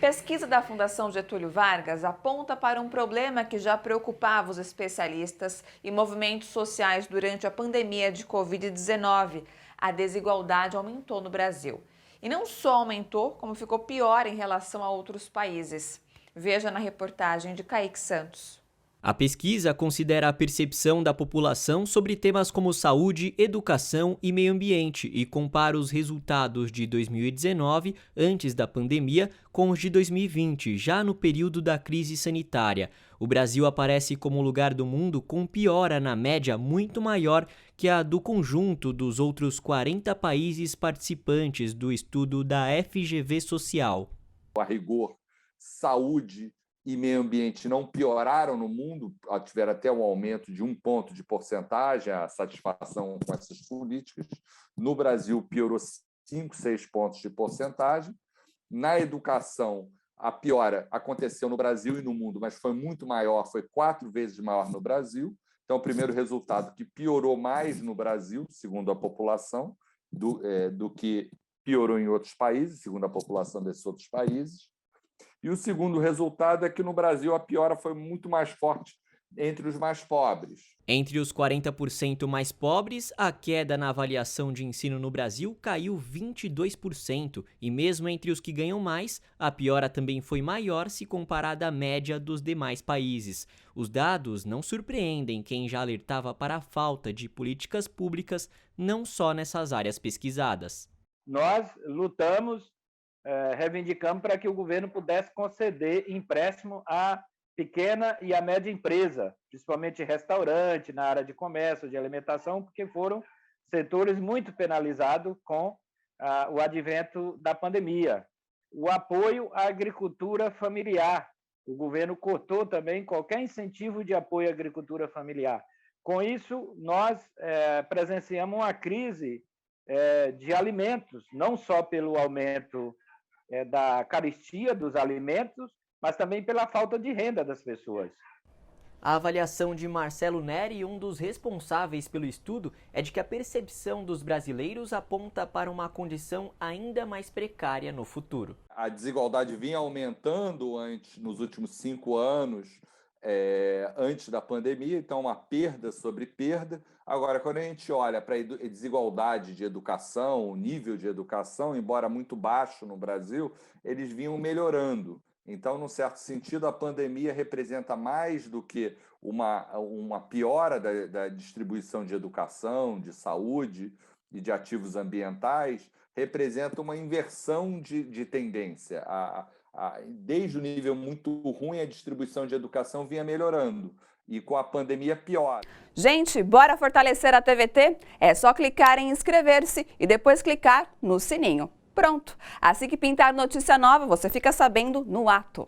Pesquisa da Fundação Getúlio Vargas aponta para um problema que já preocupava os especialistas e movimentos sociais durante a pandemia de Covid-19. A desigualdade aumentou no Brasil. E não só aumentou, como ficou pior em relação a outros países. Veja na reportagem de Kaique Santos. A pesquisa considera a percepção da população sobre temas como saúde, educação e meio ambiente e compara os resultados de 2019, antes da pandemia, com os de 2020, já no período da crise sanitária. O Brasil aparece como o lugar do mundo com piora na média muito maior que a do conjunto dos outros 40 países participantes do estudo da FGV Social. A rigor, saúde e meio ambiente não pioraram no mundo, tiveram até um aumento de 1 ponto de porcentagem, a satisfação com essas políticas. No Brasil, piorou 5, 6 pontos de porcentagem. Na educação, a piora aconteceu no Brasil e no mundo, mas foi muito maior, foi 4 vezes maior no Brasil. Então, o primeiro resultado que piorou mais no Brasil, segundo a população, do que piorou em outros países, segundo a população desses outros países. E o segundo resultado é que no Brasil a piora foi muito mais forte entre os mais pobres. Entre os 40% mais pobres, a queda na avaliação de ensino no Brasil caiu 22%, e mesmo entre os que ganham mais, a piora também foi maior se comparada à média dos demais países. Os dados não surpreendem quem já alertava para a falta de políticas públicas, não só nessas áreas pesquisadas. Nós lutamos, reivindicamos para que o governo pudesse conceder empréstimo à pequena e à média empresa, principalmente restaurante, na área de comércio, de alimentação, porque foram setores muito penalizados com o advento da pandemia. O apoio à agricultura familiar. O governo cortou também qualquer incentivo de apoio à agricultura familiar. Com isso, nós presenciamos uma crise de alimentos, não só pelo aumento da carestia dos alimentos, mas também pela falta de renda das pessoas. A avaliação de Marcelo Neri, um dos responsáveis pelo estudo, é de que a percepção dos brasileiros aponta para uma condição ainda mais precária no futuro. A desigualdade vinha aumentando nos últimos 5 anos, antes da pandemia, então uma perda sobre perda. Agora, quando a gente olha para a desigualdade de educação, o nível de educação, embora muito baixo no Brasil, eles vinham melhorando. Então, num certo sentido, a pandemia representa mais do que uma piora da distribuição de educação, de saúde e de ativos ambientais, representa uma inversão de tendência. Desde o nível muito ruim, a distribuição de educação vinha melhorando. E com a pandemia, pior. Gente, bora fortalecer a TVT? É só clicar em inscrever-se e depois clicar no sininho. Pronto! Assim que pintar notícia nova, você fica sabendo no ato.